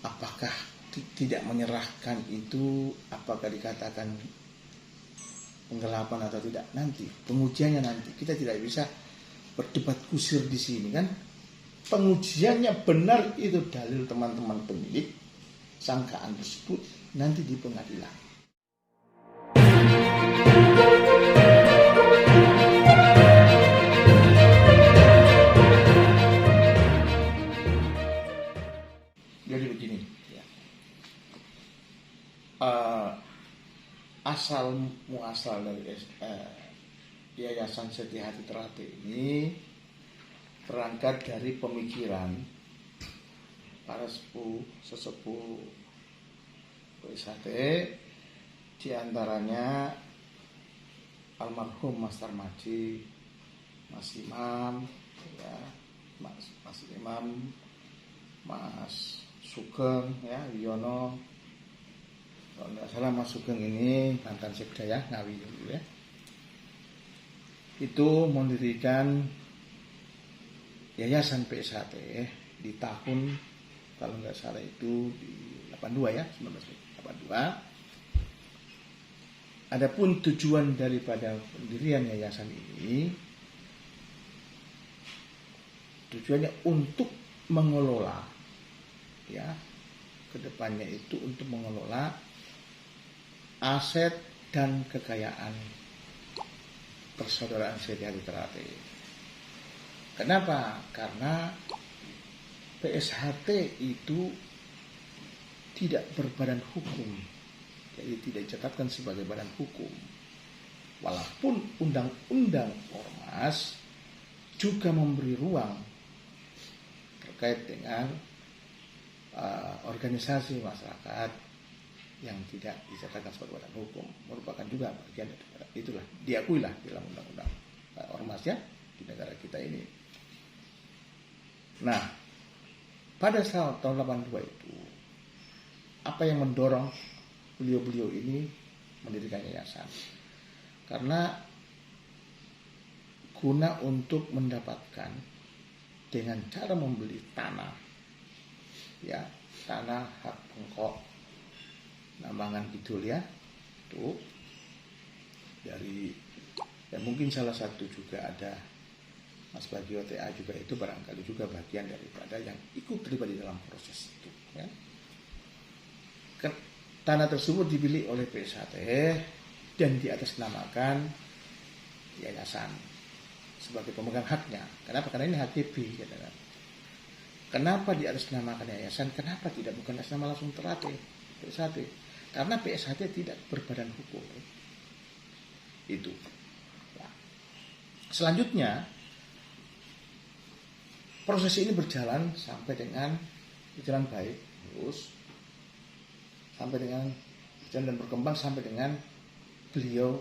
apakah tidak menyerahkan itu, apakah dikatakan penggelapan atau tidak, nanti pengujiannya nanti. Kita tidak bisa berdebat kusir di sini kan. Pengujiannya benar itu dalil teman-teman penyidik, sangkaan tersebut nanti di pengadilan. Jadi begini ya. Asal muasal dari Yayasan Setia Hati Teratai ini berangkat dari pemikiran para sesepuh PSHT, diantaranya almarhum Mas Tarmaji, Mas Imam, ya, Mas Imam, Mas Sugeng, ya, Wiono. Kalau tidak salah Mas Sugeng ini mantan sekda ya, Ngawi dulu ya. Itu mendirikan Yayasan PSHT di tahun, kalau nggak salah itu di 82 ya, 1982. Adapun tujuan daripada pendirian yayasan ini, tujuannya untuk mengelola, ya, kedepannya itu untuk mengelola aset dan kekayaan persaudaraan Setia Hati Teratai. Kenapa? Karena PSHT itu tidak berbadan hukum, jadi tidak dicatatkan sebagai badan hukum. Walaupun undang-undang ormas juga memberi ruang terkait dengan organisasi masyarakat yang tidak dicatatkan sebagai badan hukum, merupakan juga bagian dari itulah, diakuilah dalam undang-undang ormas ya di negara kita ini. Nah, pada saat tahun 82 itu, apa yang mendorong beliau-beliau ini mendirikan yayasan? Karena guna untuk mendapatkan dengan cara membeli tanah, ya, tanah hak pengkok Nambangan Kidul ya, itu dari, ya mungkin salah satu juga ada Mas Bagio TA juga, itu barangkali juga bagian daripada yang ikut terlibat di dalam proses itu ya. Tanah tersebut dibeli oleh PSHT dan diatasnamakan yayasan sebagai pemegang haknya. Kenapa? Karena ini HTB ya, kan? Kenapa diatasnamakan yayasan? Kenapa tidak bukan atas nama langsung Teratai PSHT? Karena PSHT tidak berbadan hukum. Itu. Nah, selanjutnya proses ini berjalan sampai dengan berjalan baik, terus sampai dengan berjalan dan berkembang sampai dengan beliau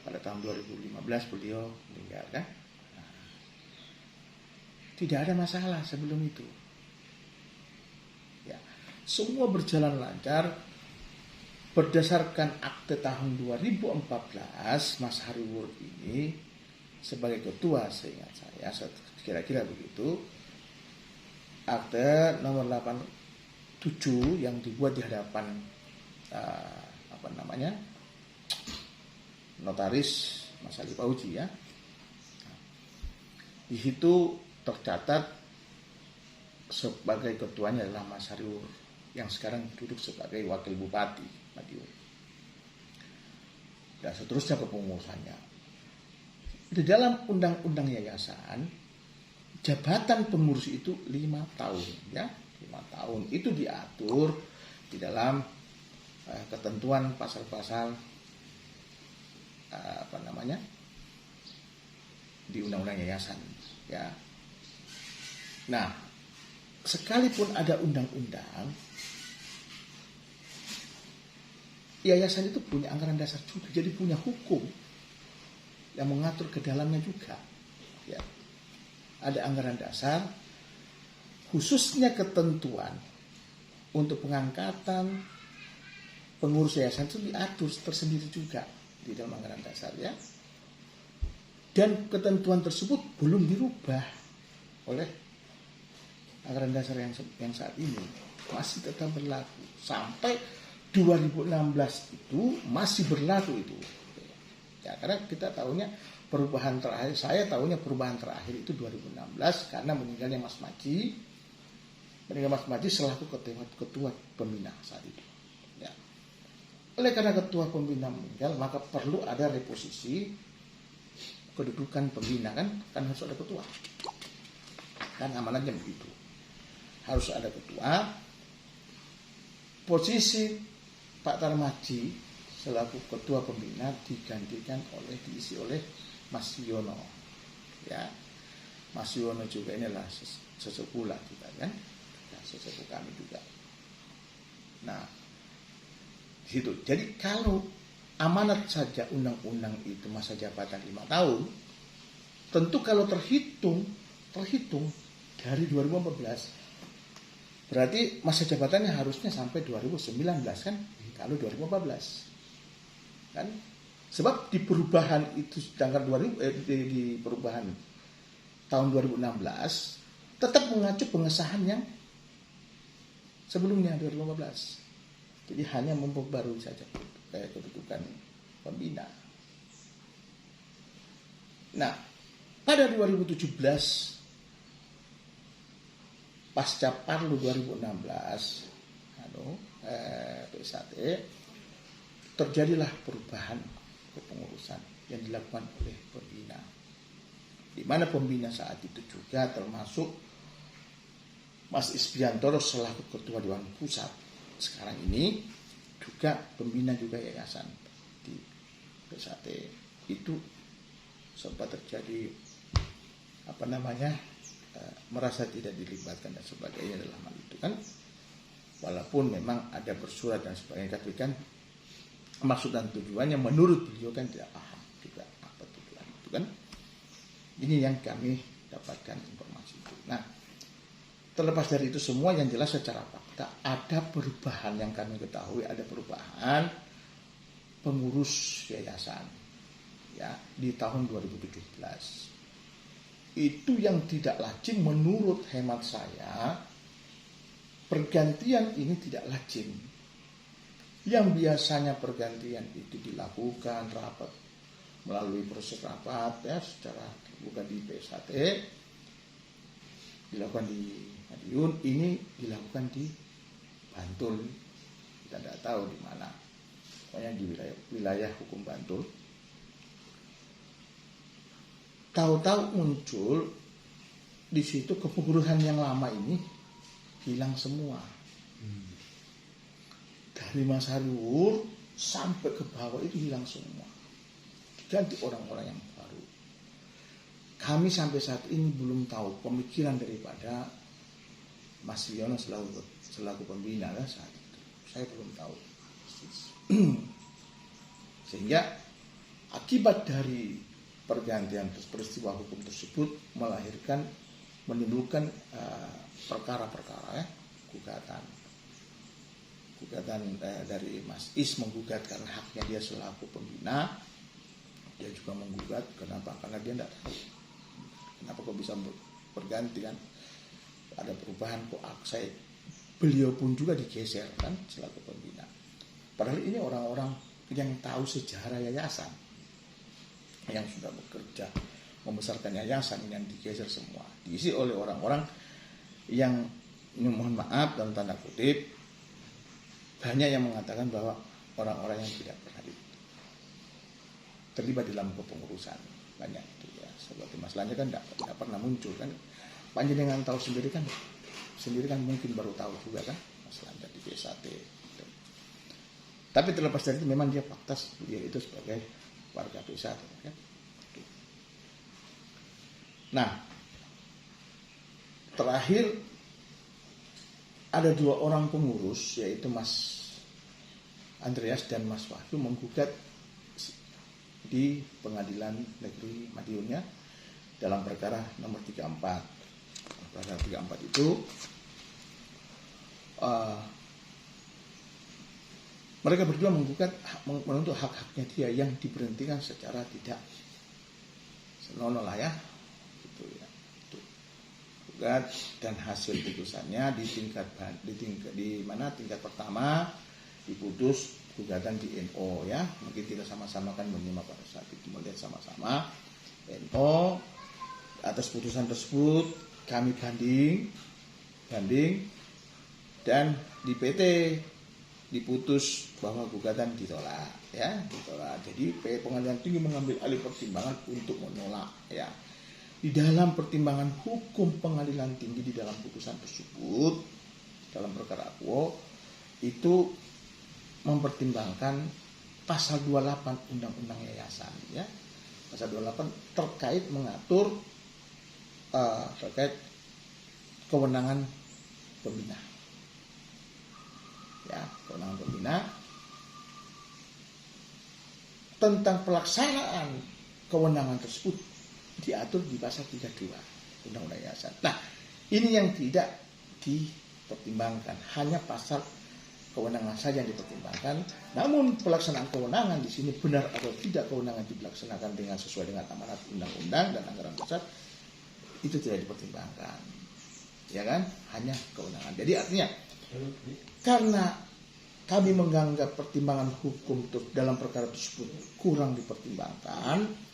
pada tahun 2015 beliau meninggal kan. Nah, tidak ada masalah sebelum itu. Ya, semua berjalan lancar. Berdasarkan akte tahun 2014, Mas Hariwur ini sebagai ketua, seingat saya kira-kira begitu, akte nomor 87 yang dibuat di hadapan notaris Mas Ali Pauji ya. Di situ tercatat sebagai ketuanya adalah Mas Hariwur yang sekarang duduk sebagai wakil bupati Madiun. Dan seterusnya kepengurusannya. Di dalam undang-undang yayasan, jabatan pengurus itu 5 tahun ya. 5 tahun itu diatur di dalam ketentuan pasal-pasal di undang-undang yayasan ya. Nah, sekalipun ada undang-undang, yayasan itu punya anggaran dasar juga, jadi punya hukum yang mengatur ke dalamnya juga. Ya. Ada anggaran dasar, khususnya ketentuan untuk pengangkatan pengurus yayasan itu diatur tersendiri juga di dalam anggaran dasar ya. Dan ketentuan tersebut belum dirubah oleh anggaran dasar yang saat ini. masih tetap berlaku sampai 2016 itu masih berlaku itu. Ya, karena kita tahunya perubahan terakhir, saya tahunya perubahan terakhir itu 2016 karena meninggalnya Mas Maji. Meninggal Mas Maji selaku ketua pembina saat itu. Ya. Oleh karena ketua pembina meninggal, maka perlu ada reposisi kedudukan pembina kan harus ada ketua. Kan amanatnya begitu. Harus ada ketua. Posisi Pak Tarmaji selaku ketua pembina diisi oleh Mas Yono. Ya. Mas Yono juga inilah sesepuh lah kita kan. Ya, sesepuh kami juga. Nah, di situ. Jadi kalau amanat saja undang-undang itu masa jabatan 5 tahun, tentu kalau terhitung dari 2014 berarti masa jabatannya harusnya sampai 2019 kan, kalau 2014 kan, sebab di perubahan itu tanggal 2000 di perubahan tahun 2016 tetap mengacu pengesahan yang sebelumnya 2015, jadi hanya memperbarui saja kedudukan pembina. Nah, pada 2017 pasca Parlu 2016 PSAT terjadilah perubahan kepengurusan yang dilakukan oleh pembina, di mana pembina saat itu juga termasuk Mas Isbiantoro selaku ketua Dewan Pusat. Sekarang ini juga pembina juga yayasan di PSAT itu sempat terjadi merasa tidak dilibatkan dan sebagainya dalam hal itu kan, walaupun memang ada bersurat dan sebagainya, tapi kan maksud dan tujuannya menurut beliau kan tidak paham juga apa tujuan itu kan. Ini yang kami dapatkan informasi itu. Nah, terlepas dari itu semua, yang jelas secara fakta ada perubahan yang kami ketahui, ada perubahan pengurus yayasan ya di tahun 2017. Itu yang tidak lazim menurut hemat saya. Pergantian ini tidak lazim. Yang biasanya pergantian itu dilakukan rapat melalui proses rapat ya secara terbuka di PSAT, dilakukan di Madiun, ini dilakukan di Bantul. Kita tidak tahu di mana, pokoknya di wilayah hukum Bantul. Tahu-tahu muncul di situ kepengurusan yang lama ini hilang semua. Dari Mas Hariwur sampai ke bawah itu hilang semua. Diganti orang-orang yang baru. Kami sampai saat ini belum tahu pemikiran daripada Mas Yono selaku pembina lah saat itu. Saya belum tahu. Sehingga akibat dari pergantian peristiwa hukum tersebut menimbulkan perkara-perkara gugatan dari Mas Is menggugat karena haknya dia selaku pembina. Dia juga menggugat kenapa? Karena dia tidak tahu kenapa kok bisa berganti kan, ada perubahan kok beliau pun juga digeser kan selaku pembina. Padahal ini orang-orang yang tahu sejarah yayasan, yang sudah bekerja membesarkan yayasan, yang digeser semua, diisi oleh orang-orang yang mohon maaf dalam tanda kutip banyak yang mengatakan bahwa orang-orang yang tidak pernah terlibat dalam kepengurusan banyak itu ya, seperti Mas Lanja kan tidak pernah muncul kan, panjenengan tahu sendiri kan mungkin baru tahu juga kan Mas Lanja di PSAT. Tapi terlepas dari itu memang dia fakta dia itu sebagai warga PSAT kan? Nah, terakhir ada 2 orang pengurus, yaitu Mas Andreas dan Mas Wahyu menggugat di Pengadilan Negeri Madiun ya, dalam perkara nomor 34. Perkara 34 itu mereka berdua menggugat menuntut hak-haknya dia yang diberhentikan secara tidak senonoh lah ya. gugat dan hasil putusannya tingkat pertama diputus gugatan di NO ya. Mungkin kita sama-sama kan menyimak pada saat itu, melihat sama-sama NO atas putusan tersebut kami banding dan di PT diputus bahwa gugatan ditolak ya, ditolak. Jadi Pengadilan Tinggi mengambil alih pertimbangan untuk menolak ya. Di dalam pertimbangan hukum Pengadilan Tinggi di dalam putusan tersebut dalam perkara Akuo itu mempertimbangkan pasal 28 Undang-Undang Yayasan ya. Pasal 28 terkait mengatur terkait kewenangan pembina. Ya, kewenangan pembina tentang pelaksanaan kewenangan tersebut diatur di pasal 32 Undang-Undang Yayasan. Nah, ini yang tidak dipertimbangkan, hanya pasal kewenangan saja yang dipertimbangkan. Namun pelaksanaan kewenangan di sini benar atau tidak kewenangan dilaksanakan dengan sesuai dengan amanat undang-undang dan anggaran pusat itu tidak dipertimbangkan. Ya kan? Hanya kewenangan. Jadi artinya karena kami menganggap pertimbangan hukum dalam perkara tersebut kurang dipertimbangkan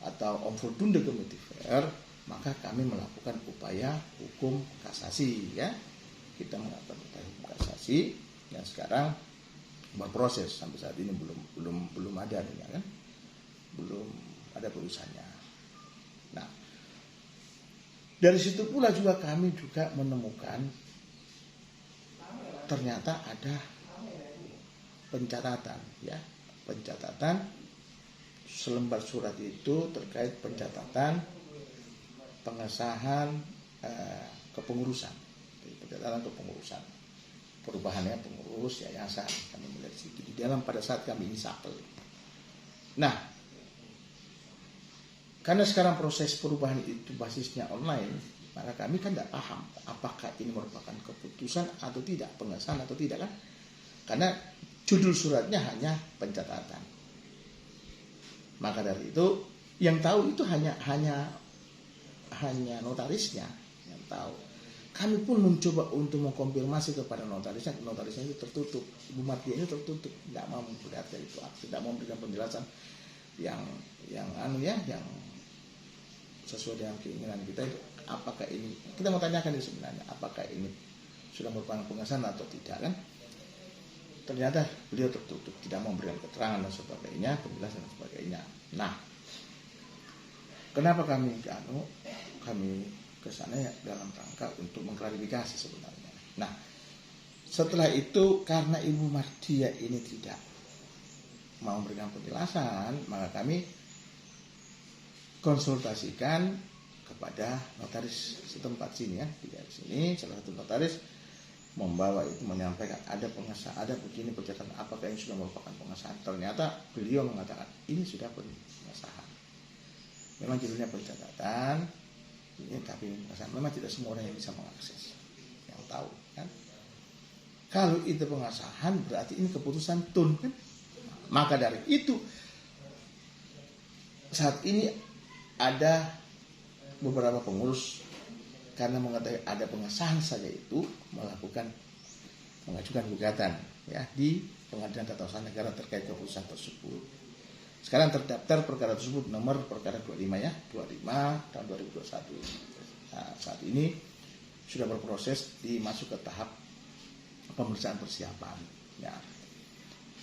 atau onvoldoende gemetiver, maka kami melakukan upaya hukum kasasi ya. Kita melakukan upaya hukum kasasi yang sekarang berproses sampai saat ini belum ada kan? Belum ada putusannya. Nah, dari situ pula juga kami juga menemukan ternyata ada pencatatan ya, pencatatan selembar surat itu terkait pencatatan pengesahan kepengurusan, pencatatan kepengurusan, perubahannya pengurus yayasan. Kami melihat situ di dalam pada saat kami insapel. Nah, karena sekarang proses perubahan itu basisnya online, maka kami kan tidak paham apakah ini merupakan keputusan atau tidak, pengesahan atau tidak kan? Karena judul suratnya hanya pencatatan. Maka dari itu yang tahu itu hanya notarisnya yang tahu. Kami pun mencoba untuk mengkonfirmasi kepada notarisnya itu tertutup. Ibu Martia ini tertutup, tidak mau memperlihatkan itu, tidak mau memberikan penjelasan yang sesuai dengan keinginan kita. Apakah ini, kita mau tanyakan ini sebenarnya, apakah ini sudah merupakan pengesahan atau tidak kan? Ternyata beliau tertutup, tidak mau memberikan keterangan dan sebagainya, penjelasan dan sebagainya. Nah, kenapa kami ke sana ya dalam rangka untuk mengklarifikasi sebenarnya. Nah, setelah itu karena Ibu Mardia ini tidak mau memberikan penjelasan, maka kami konsultasikan kepada notaris setempat sini ya, di sini salah satu notaris membawa itu menyampaikan ada pengesahan, ada begini pencatatan, apakah ini sudah merupakan pengesahan. Ternyata beliau mengatakan ini sudah pengesahan. Memang judulnya pencatatan, ini tapi pengesahan. Memang tidak semua orang yang bisa mengakses, yang tahu kan. Kalau itu pengesahan berarti ini keputusan tun kan. Maka dari itu saat ini ada beberapa pengurus karena mengetahui ada pengesahan saja itu mengajukan gugatan ya di Pengadilan Tata Usaha Negara terkait keputusan tersebut. Sekarang terdaftar perkara tersebut nomor perkara 25 ya, 25 tahun 2021. Nah, saat ini sudah berproses masuk ke tahap pemeriksaan persiapan ya.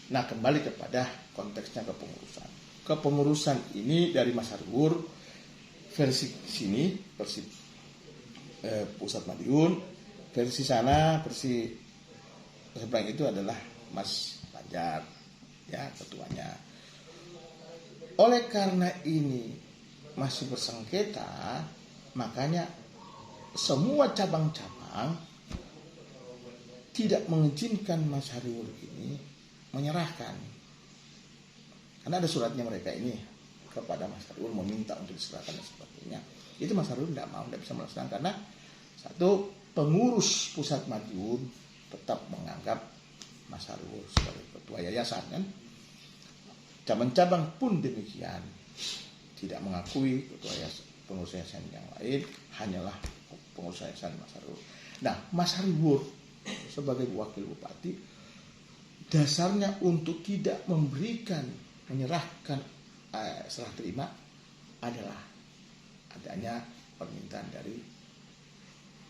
Nah, kembali kepada konteksnya kepengurusan. Kepengurusan ini dari Mas Harwur versi sini, versi Pusat Madiun, versi sana, versi seberang itu adalah Mas Banjar ya, ketuanya. Oleh karena ini masih bersengketa, makanya semua cabang-cabang tidak mengizinkan Mas Harwur ini menyerahkan. Karena ada suratnya mereka ini kepada Mas Harwur meminta untuk diserahkan dan sebagainya. Itu Mas Harwur tidak mau, tidak bisa melaksanakan karena satu, pengurus Pusat Madiun tetap menganggap Mas Harwur sebagai ketua yayasan kan. Cabang-cabang pun demikian tidak mengakui ketua yayasan, pengurus yayasan yang lain hanyalah pengurus yayasan Mas Hariwur. Nah, Mas Hariwur sebagai wakil bupati dasarnya untuk tidak menyerahkan serah terima adalah adanya permintaan dari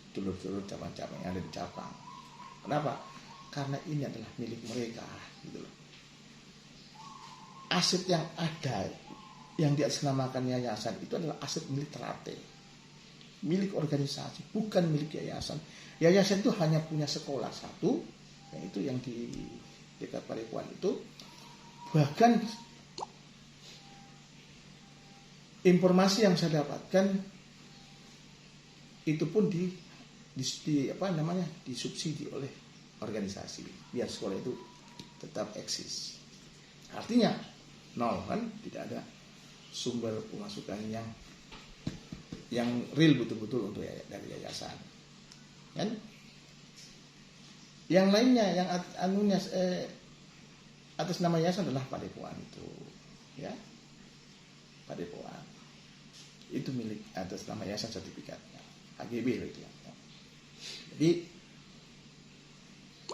dulur-dulur cabang-cabang yang ada di cabang. Kenapa? Karena ini adalah milik mereka, gitu loh. Aset yang ada, yang diatasnamakan yayasan itu adalah aset milik Terate, milik organisasi, bukan milik yayasan. Yayasan itu hanya punya sekolah satu, yaitu yang di dekat Parepuan itu. Bahkan informasi yang saya dapatkan itu pun disubsidi oleh organisasi biar sekolah itu tetap eksis. Artinya nol kan, tidak ada sumber pemasukan yang real betul-betul untuk dari yayasan. Kan? Yang lainnya yang atas nama yayasan adalah Padepokan itu, ya. Padepokan itu milik atas nama yayasan sertifikatnya, HGB itu ya. Jadi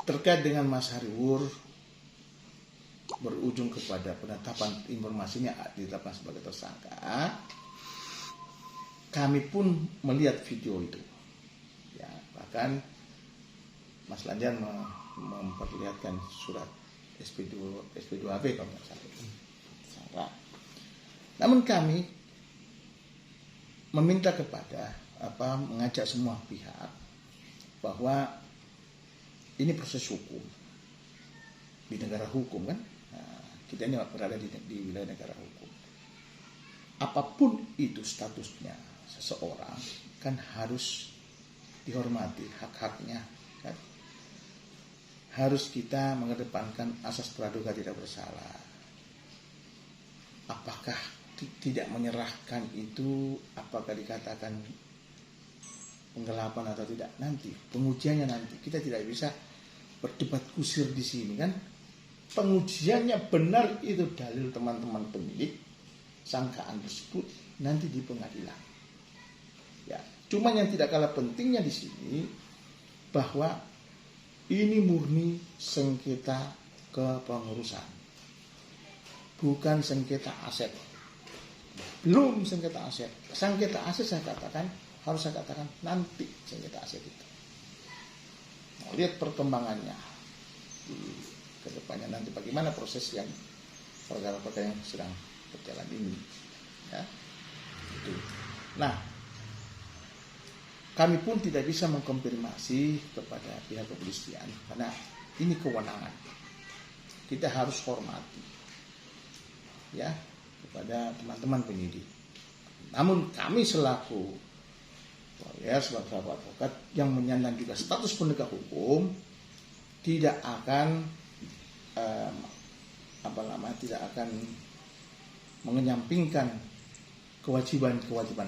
terkait dengan Mas Hariwur berujung kepada penetapan informasinya ditetapkan sebagai tersangka, kami pun melihat video itu, ya. Bahkan Mas Lanjar memperlihatkan surat SP2AB kalau nggak salah. Namun kami meminta mengajak semua pihak bahwa ini proses hukum di negara hukum kan. Nah, kita ini berada di wilayah negara hukum. Apapun itu statusnya seseorang kan harus dihormati hak-haknya kan. Harus kita mengedepankan asas praduga tidak bersalah. Apakah tidak menyerahkan itu, apakah dikatakan penggelapan atau tidak, nanti pengujiannya nanti. Kita tidak bisa berdebat kusir di sini kan. Pengujiannya benar itu dalil teman-teman penyidik, sangkaan tersebut nanti di pengadilan. Ya, cuma yang tidak kalah pentingnya di sini bahwa ini murni sengketa kepengurusan, bukan sengketa aset. Belum sengketa aset. Sengketa aset harus saya katakan nanti sengketa aset itu. Nah, lihat perkembangannya di kedepannya nanti bagaimana proses yang perkara-perkara yang sedang berjalan ini. Ya, itu. Nah, kami pun tidak bisa mengkonfirmasi kepada pihak kepolisian karena ini kewenangan. Kita harus hormati, ya, kepada teman-teman penyidik. Namun kami selaku lawyer, sebagai advokat yang menyandang juga status penegak hukum, tidak akan tidak akan mengenyampingkan kewajiban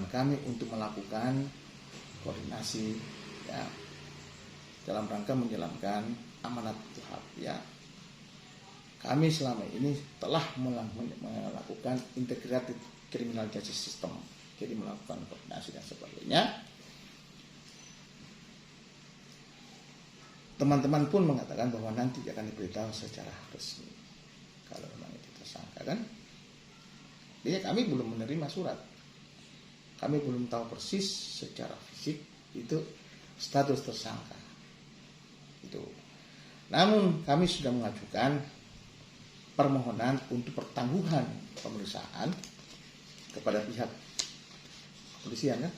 kami untuk melakukan koordinasi, ya, dalam rangka menjalankan amanat Tuhan, ya. Kami selama ini telah melakukan integrated criminal justice system, jadi melakukan koordinasi dan sebagainya. Teman-teman pun mengatakan bahwa nanti akan diberitahu secara resmi kalau memang itu tersangka kan. Jadi kami belum menerima surat, kami belum tahu persis secara fisik itu status tersangka itu. Namun kami sudah mengajukan permohonan untuk pertangguhan pemeriksaan kepada pihak kepolisian kan.